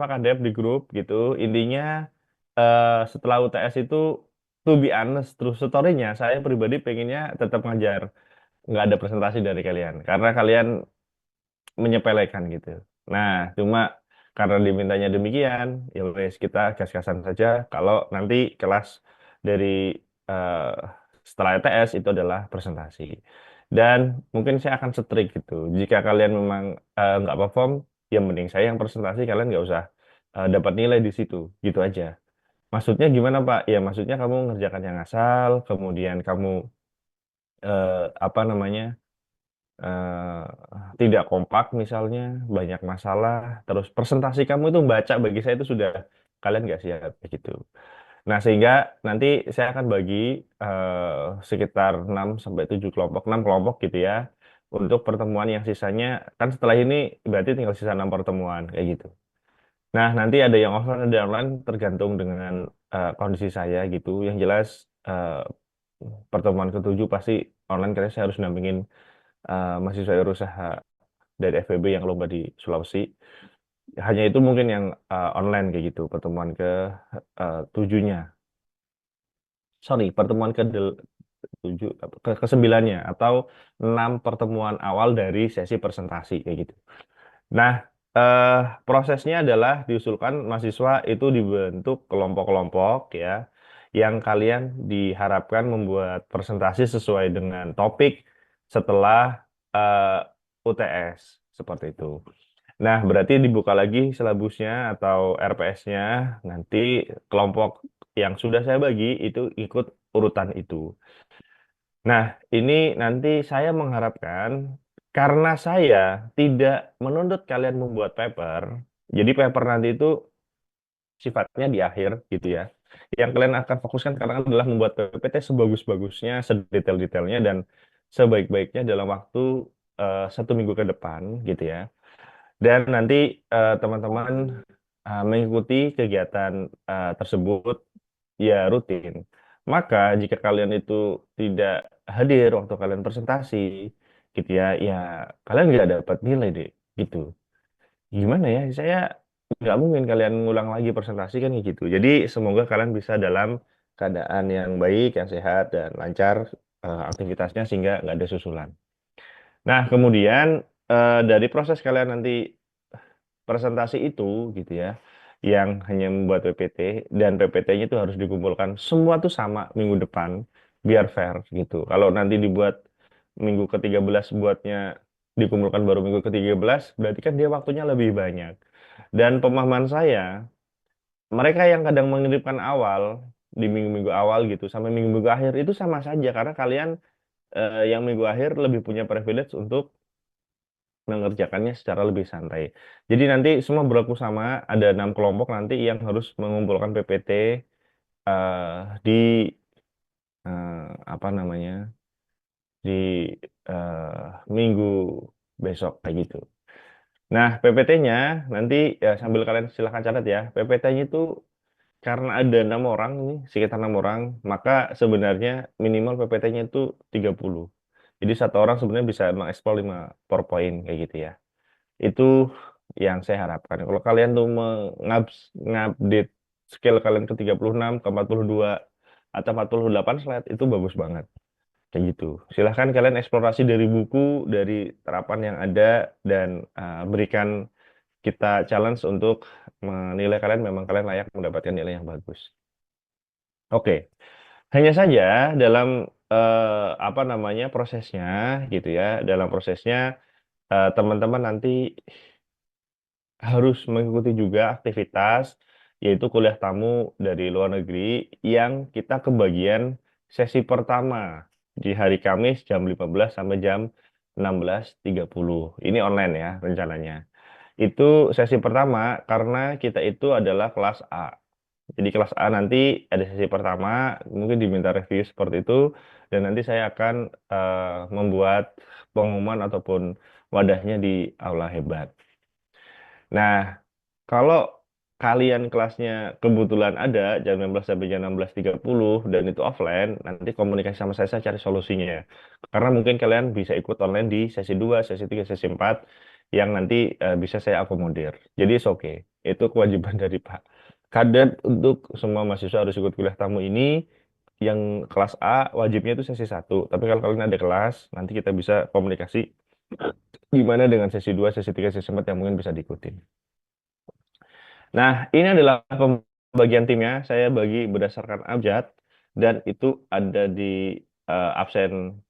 Pak Kadep di grup gitu. Intinya setelah UTS itu to be honest, terus story-nya saya pribadi pengennya tetap ngajar. Nggak ada presentasi dari kalian. Karena kalian menyepelekan gitu. Nah, cuma karena dimintanya demikian, ya wes kita gas-gasan saja kalau nanti kelas dari eh, setelah ETS itu adalah presentasi. Dan mungkin saya akan setrik gitu. Jika kalian memang nggak perform, ya mending saya yang presentasi, kalian nggak usah dapat nilai di situ, gitu aja. Maksudnya gimana Pak? Ya maksudnya kamu ngerjakan yang asal, kemudian kamu apa namanya? Tidak kompak misalnya, banyak masalah, terus presentasi kamu itu baca bagi saya itu sudah kalian nggak siap gitu. Nah, sehingga nanti saya akan bagi sekitar 6 sampai 7 kelompok, 6 kelompok gitu ya. Untuk pertemuan yang sisanya kan setelah ini berarti tinggal sisa 6 pertemuan kayak gitu. Nah, nanti ada yang offline ada yang online tergantung dengan kondisi saya gitu. Yang jelas pertemuan ketujuh pasti online karena saya harus nampingin mahasiswa berusaha dari FEB yang lomba di Sulawesi. Hanya itu mungkin yang online kayak gitu, pertemuan ke tujuhnya. Sorry, pertemuan ke tujuh ke sembilannya atau 6 pertemuan awal dari sesi presentasi kayak gitu. Nah, eh, prosesnya adalah diusulkan mahasiswa itu dibentuk kelompok-kelompok ya, yang kalian diharapkan membuat presentasi sesuai dengan topik setelah UTS seperti itu. Nah, berarti dibuka lagi silabusnya atau RPS-nya, nanti kelompok yang sudah saya bagi itu ikut urutan itu. Nah, ini nanti saya mengharapkan karena saya tidak menuntut kalian membuat paper, jadi paper nanti itu sifatnya di akhir gitu ya. Yang kalian akan fokuskan sekarang adalah membuat PPT sebagus-bagusnya, sedetail-detailnya dan sebaik-baiknya dalam waktu 1 minggu ke depan gitu ya. Dan nanti teman-teman mengikuti kegiatan tersebut ya rutin. Maka jika kalian itu tidak hadir waktu kalian presentasi, gitu ya, ya kalian nggak dapat nilai deh, gitu. Gimana ya? Saya nggak mungkin kalian ngulang lagi presentasi kan kayak gitu. Jadi semoga kalian bisa dalam keadaan yang baik, yang sehat dan lancar aktivitasnya sehingga nggak ada susulan. Nah, kemudian dari proses kalian nanti presentasi itu gitu ya yang hanya membuat PPT dan PPT-nya itu harus dikumpulkan semua tuh sama minggu depan biar fair gitu. Kalau nanti dibuat minggu ke-13 buatnya dikumpulkan baru minggu ke-13 berarti kan dia waktunya lebih banyak. Dan pemahaman saya mereka yang kadang mengirimkan awal di minggu-minggu awal gitu sampai minggu-minggu akhir itu sama saja karena kalian yang minggu akhir lebih punya privilege untuk mengerjakannya secara lebih santai. Jadi nanti semua berlaku sama, ada 6 kelompok nanti yang harus mengumpulkan PPT di apa namanya di minggu besok kayak gitu. Nah PPT-nya nanti ya sambil kalian silahkan catat ya. PPT-nya itu karena ada 6 orang nih, sekitar 6 orang, maka sebenarnya minimal PPT-nya itu 30. Jadi satu orang sebenarnya bisa mengeksplor 5 PowerPoint kayak gitu ya. Itu yang saya harapkan. Kalau kalian tuh mengupdate skill kalian ke 36, ke 42, atau 48 slide, itu bagus banget. Kayak gitu. Silahkan kalian eksplorasi dari buku, dari terapan yang ada, dan berikan kita challenge untuk menilai kalian memang kalian layak mendapatkan nilai yang bagus. Oke, hanya saja dalam apa namanya prosesnya gitu ya, dalam prosesnya teman-teman nanti harus mengikuti juga aktivitas yaitu kuliah tamu dari luar negeri yang kita kebagian sesi pertama di hari Kamis jam 15 sampai jam 16.30. Ini online ya rencananya. Itu sesi pertama karena kita itu adalah kelas A. Jadi kelas A nanti ada sesi pertama, mungkin diminta review seperti itu, dan nanti saya akan membuat pengumuman ataupun wadahnya di Aula Hebat. Nah, kalau kalian kelasnya kebetulan ada jam 16 sampai jam 16.30 dan itu offline, nanti komunikasi sama saya cari solusinya. Karena mungkin kalian bisa ikut online di sesi 2, sesi 3, sesi 4 yang nanti bisa saya akomodir. Jadi oke. Itu kewajiban dari Pak Kadet untuk semua mahasiswa harus ikut kuliah tamu ini. Yang kelas A wajibnya itu sesi satu. Tapi kalau kalian ada kelas, nanti kita bisa komunikasi gimana dengan sesi 2, sesi 3, sesi 4 yang mungkin bisa diikutin. Nah, ini adalah pembagian timnya. Saya bagi berdasarkan abjad dan itu ada di absen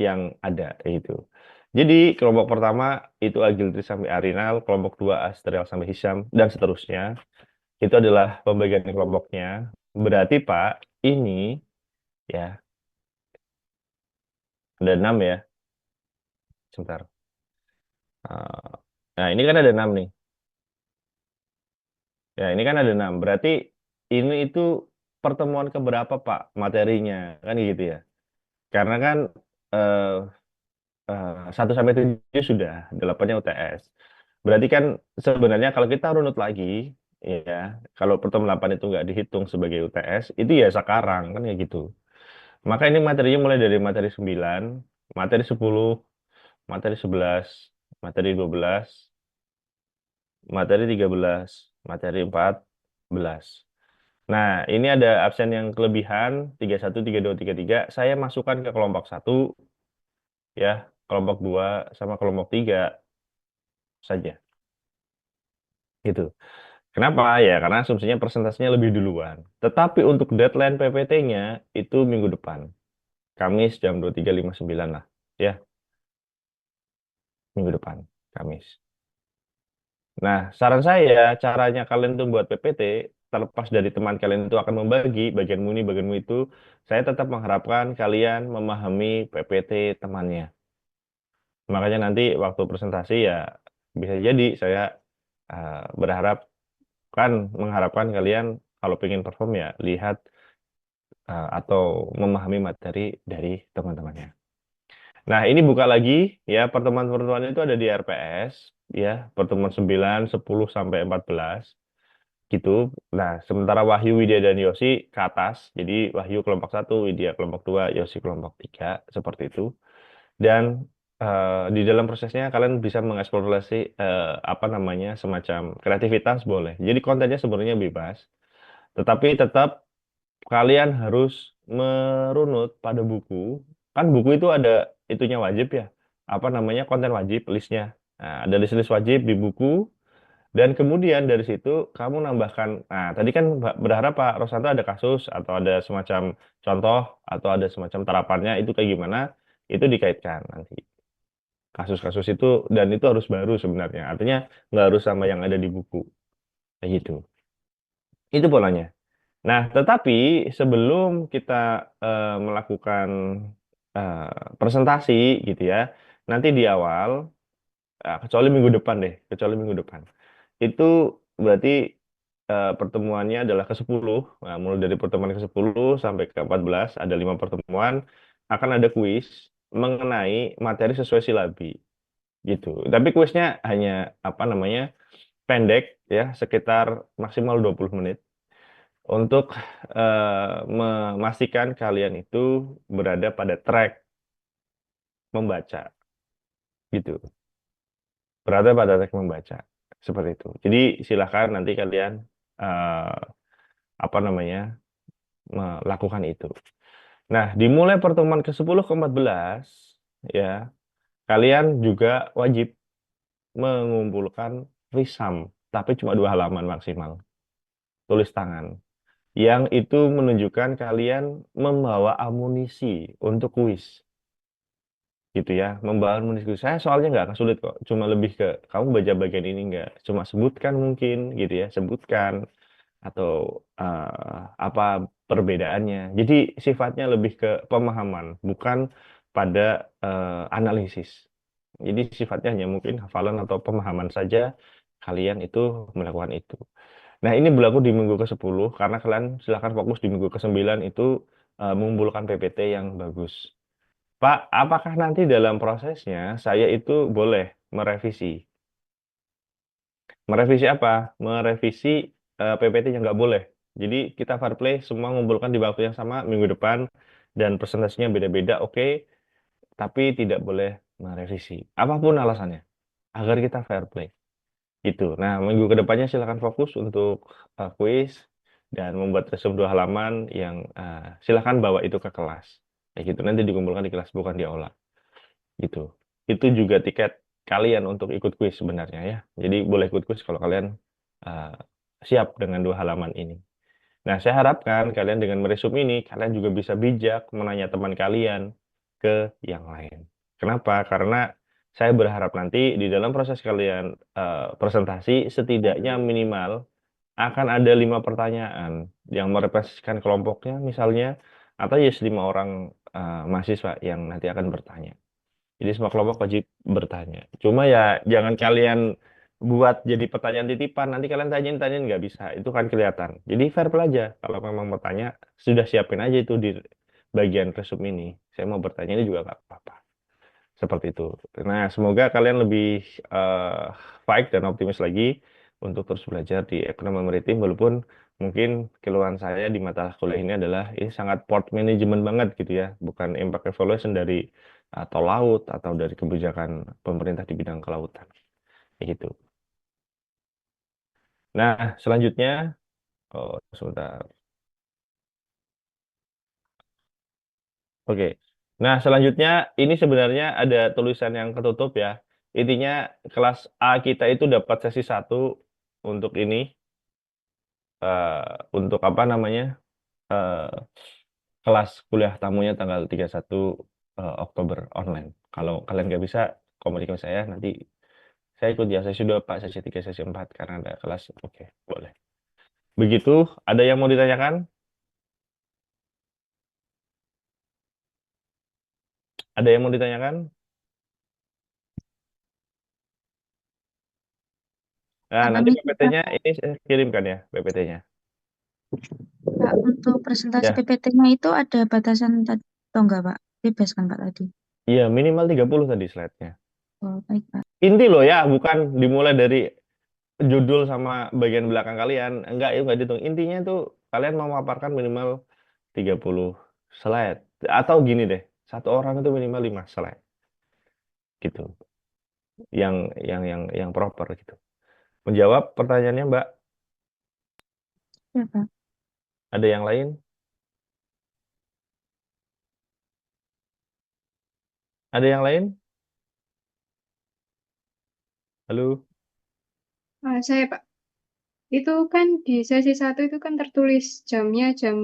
yang ada itu. Jadi kelompok pertama itu Agiltri sampai Arinal, kelompok 2 Astrial sampai Hisam dan seterusnya. Itu adalah pembagian kelompoknya. Berarti Pak, ini ya ada 6 ya. Sebentar. Eh, Nah, ini kan ada 6 nih. Ya, ini kan ada 6. Berarti ini itu pertemuan keberapa Pak materinya? Kan gitu ya. Karena kan eh, 1 sampai 7 sudah, 8-nya UTS. Berarti kan sebenarnya kalau kita runut lagi, ya, kalau pertemuan 8 itu nggak dihitung sebagai UTS, itu ya sekarang, kan kayak gitu. Maka ini materinya mulai dari materi 9, materi 10, materi 11, materi 12, materi 13, materi 14. Nah, ini ada absen yang kelebihan, 31, 32, 33. Saya masukkan ke kelompok 1, ya, kelompok 2, sama kelompok 3 saja. Gitu. Kenapa? Ya, karena asumsinya presentasinya lebih duluan. Tetapi untuk deadline PPT-nya itu minggu depan. Kamis jam 23.59 lah. Ya, minggu depan. Kamis. Nah, saran saya, caranya kalian tuh buat PPT, terlepas dari teman kalian itu akan membagi, bagianmu ini, bagianmu itu, saya tetap mengharapkan kalian memahami PPT temannya. Makanya nanti waktu presentasi ya, bisa jadi saya berharap kan mengharapkan kalian kalau pengen perform ya lihat atau memahami materi dari teman-temannya. Nah, ini buka lagi ya pertemuan-pertemuan itu ada di RPS ya, pertemuan 9, 10 sampai 14 gitu. Nah, sementara Wahyu, Widya dan Yosi ke atas. Jadi Wahyu kelompok 1, Widya kelompok 2, Yosi kelompok 3 seperti itu. Dan di dalam prosesnya kalian bisa mengeksplorasi apa namanya semacam kreativitas boleh. Jadi kontennya sebenarnya bebas, tetapi tetap kalian harus merunut pada buku. Kan buku itu ada itunya wajib ya. Apa namanya konten wajib listnya. Nah, ada list-list wajib di buku dan kemudian dari situ kamu nambahkan. Nah, tadi kan berharap Pak Rosanto ada kasus atau ada semacam contoh atau ada semacam terapannya itu kayak gimana? Itu dikaitkan nanti. Kasus-kasus itu dan itu harus baru sebenarnya. Artinya nggak harus sama yang ada di buku. Kayak gitu. Itu polanya. Nah, tetapi sebelum kita melakukan presentasi gitu ya, nanti di awal, kecuali minggu depan deh, kecuali minggu depan, itu berarti pertemuannya adalah ke-10, nah, mulai dari pertemuan ke-10 sampai ke-14, ada 5 pertemuan, akan ada kuis mengenai materi sesuai silabi, gitu. Tapi kuisnya hanya, apa namanya, pendek, ya, sekitar maksimal 20 menit untuk memastikan kalian itu berada pada track membaca gitu. Berada pada track membaca seperti itu. Jadi silahkan nanti kalian eh, apa namanya melakukan itu. Nah, dimulai pertemuan ke-10 ke-14 ya, kalian juga wajib mengumpulkan risam, tapi cuma 2 halaman maksimal, tulis tangan. Yang itu menunjukkan kalian membawa amunisi untuk kuis gitu ya, membawa amunisi kuis. Saya soalnya nggak akan sulit kok, cuma lebih ke kamu baca bagian ini nggak, cuma sebutkan mungkin gitu ya, sebutkan atau apa perbedaannya. Jadi sifatnya lebih ke pemahaman, bukan pada analisis. Jadi sifatnya hanya mungkin hafalan atau pemahaman saja, kalian itu melakukan itu. Nah, ini berlaku di minggu ke-10 karena kalian silahkan fokus di minggu ke-9 itu mengumpulkan PPT yang bagus. Pak, apakah nanti dalam prosesnya saya itu boleh merevisi? Merevisi apa? Merevisi PPT yang nggak boleh. Jadi kita fair play, semua ngumpulkan di waktu yang sama minggu depan dan presentasinya beda-beda, oke, tapi tidak boleh merevisi. Apapun alasannya, agar kita fair play. gitu. Nah, minggu kedepannya silakan fokus untuk kuis dan membuat resume 2 halaman yang silakan bawa itu ke kelas. Kayak gitu nanti dikumpulkan di kelas bukan di aula gitu. Itu juga tiket kalian untuk ikut kuis sebenarnya ya. Jadi boleh ikut kuis kalau kalian uh, siap dengan 2 halaman ini. Nah, saya harapkan kalian dengan meresume ini, kalian juga bisa bijak menanya teman kalian ke yang lain. Kenapa? Karena saya berharap nanti di dalam proses kalian presentasi, setidaknya minimal akan ada 5 pertanyaan yang merepresentasikan kelompoknya misalnya, atau ya 5 orang mahasiswa yang nanti akan bertanya. Jadi semua kelompok wajib bertanya. Cuma ya jangan kalian buat jadi pertanyaan titipan. Nanti kalian tanyain-tanyain nggak bisa. Itu kan kelihatan. Jadi fair play aja. Kalau memang mau tanya, sudah siapin aja itu di bagian resume ini. Saya mau bertanya ini juga nggak apa-apa. Seperti itu. Nah, semoga kalian lebih eh baik dan optimis lagi untuk terus belajar di ekonomi maritim. Walaupun mungkin keluhan saya di mata kuliah ini adalah ini sangat port management banget gitu ya. Bukan impact evaluation dari atau laut atau dari kebijakan pemerintah di bidang kelautan. Kayak gitu. Nah, selanjutnya, oh, sebentar. Oke. Nah, selanjutnya ini sebenarnya ada tulisan yang ketutup ya. Intinya kelas A kita itu dapat sesi 1 untuk ini, untuk apa namanya, eh, kelas kuliah tamunya tanggal 31 Oktober online. Kalau kalian nggak bisa, komunikasi saya nanti saya ikut ya sesi 2 Pak, sesi 3, sesi 4 karena ada kelas. Oke, boleh. Begitu, ada yang mau ditanyakan? Ada yang mau ditanyakan? Nah, Sama nanti nih kita, PPT-nya ini saya kirimkan ya, PPT-nya. Kak, untuk presentasi Ya, PPT-nya itu ada batasan tadi atau enggak, Pak? Bebas kan, Pak, tadi? iya minimal 30 tadi slide-nya. Oh, baik, Pak. Inti loh ya, bukan dimulai dari judul sama bagian belakang kalian. Enggak, itu enggak dihitung. Intinya itu kalian mau memaparkan minimal 30 slide. Atau gini deh, 1 orang itu minimal 5 slide gitu. Yang proper gitu. Menjawab pertanyaannya, Mbak, Ya, Pak. ada yang lain? Ada yang lain? Halo? Saya Pak, itu kan di sesi 1 itu kan tertulis jamnya jam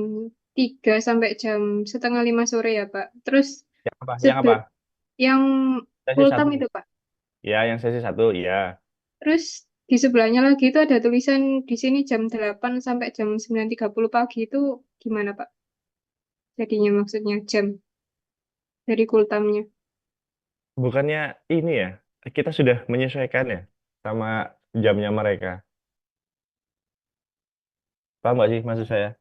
3 sampai jam setengah 5 sore ya Pak. Terus Yang apa? Yang apa? sebelum yang Sesi full satu. time itu Pak. Ya, yang sesi 1, iya. Terus di sebelahnya lagi itu ada tulisan di sini jam 8 sampai jam 9.30 pagi itu gimana Pak? Jadinya maksudnya jam dari full time-nya. Bukannya ini ya, kita sudah menyesuaikan ya sama jamnya mereka. Paham nggak sih maksud saya?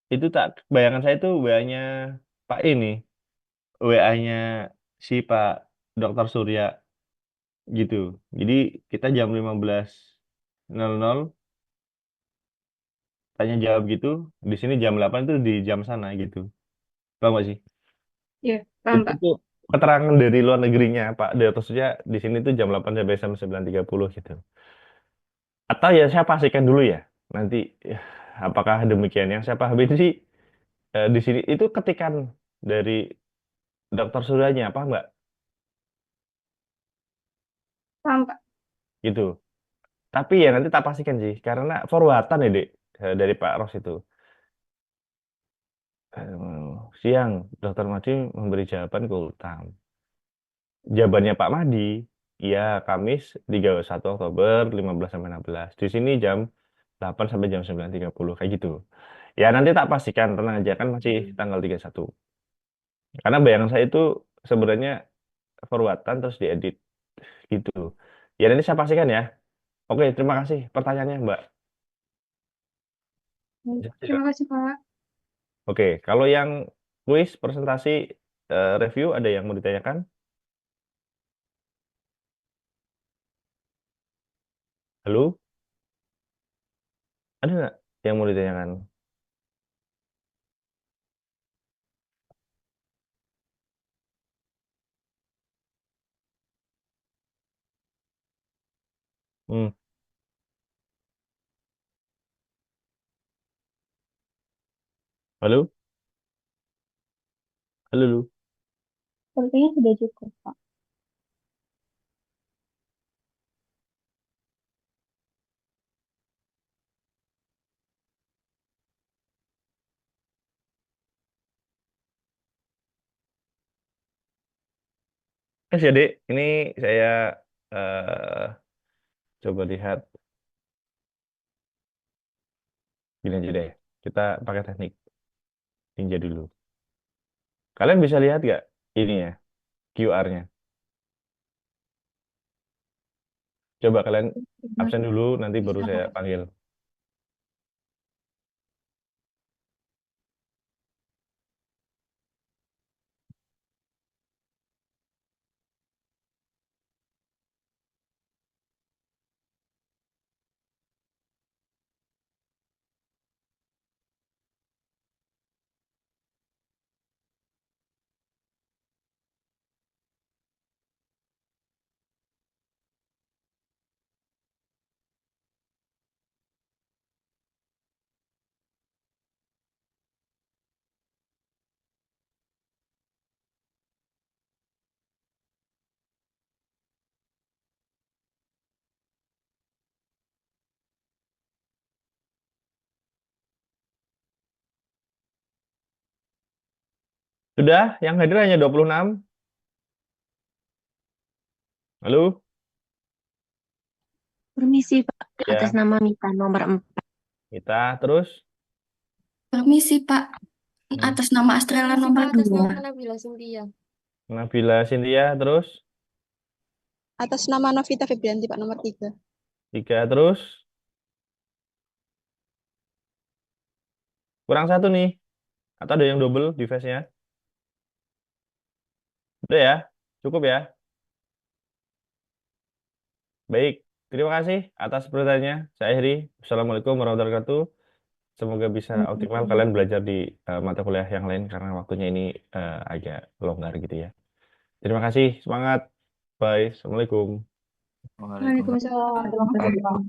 Itu tak, bayangan saya itu WA-nya Pak ini, WA-nya si Pak Dokter Surya gitu. Jadi kita jam 15.00 tanya jawab gitu, di sini jam 8 itu di jam sana gitu. Paham nggak sih? Ya, paham Itu Pak. tuh keterangan dari luar negerinya Pak Dokter Surya di sini tuh jam 8 sampai jam 9.30 gitu. Atau ya saya pastikan dulu ya. Nanti apakah demikian yang saya pahami sih di sini itu ketikan dari dokter Suryanya apa enggak Paham Pak. gitu. Tapi ya nanti tak pastikan sih karena forwardan ya Dek, dari Pak Ros itu. Siang Dokter Madi memberi jawaban ke Ultam. Jawabannya Pak Madi, ya Kamis 31 Oktober 15 sampai 16. Di sini jam 8 sampai jam 9.30 kayak gitu. Ya nanti tak pastikan, tenang aja kan masih tanggal 31. Karena bayangan saya itu sebenarnya forwardan terus diedit gitu. Ya nanti saya pastikan ya. Oke, terima kasih pertanyaannya Mbak. Terima kasih Pak. Oke, kalau yang kuis, presentasi, review ada yang mau ditanyakan? Halo? Ada nggak yang mau ditanyakan? Hmm. Halo? Halo, lu. Sepertinya sudah cukup, Pak. Ya, Dek. Ini saya eh, coba lihat. Gini aja deh. Kita pakai teknik ninja dulu. Kalian bisa lihat nggak ini ya, QR-nya? Coba kalian absen dulu, nanti baru Bisa, saya Pak. panggil. Sudah, yang hadir hanya 26. Halo? Permisi, Pak. Atas Ya, nama Mita nomor 4. kita terus. Permisi, Pak. Hmm. Atas nama Astrela Permisi, nomor Pak, atas 2. nama Nabila Cynthia. Nabila Cynthia, terus. Atas nama Novita Febrianti, Pak, nomor 3. 3, terus. Kurang satu nih. Atau ada yang double device-nya? Udah ya? Cukup ya? Baik. Terima kasih atas pertanyaannya. Saya akhiri. Assalamualaikum warahmatullahi wabarakatuh. Semoga bisa optimal kalian belajar di mata kuliah yang lain karena waktunya ini agak longgar gitu ya. Terima kasih. Semangat. Bye. Assalamualaikum. Waalaikumsalam. Waalaikumsalam.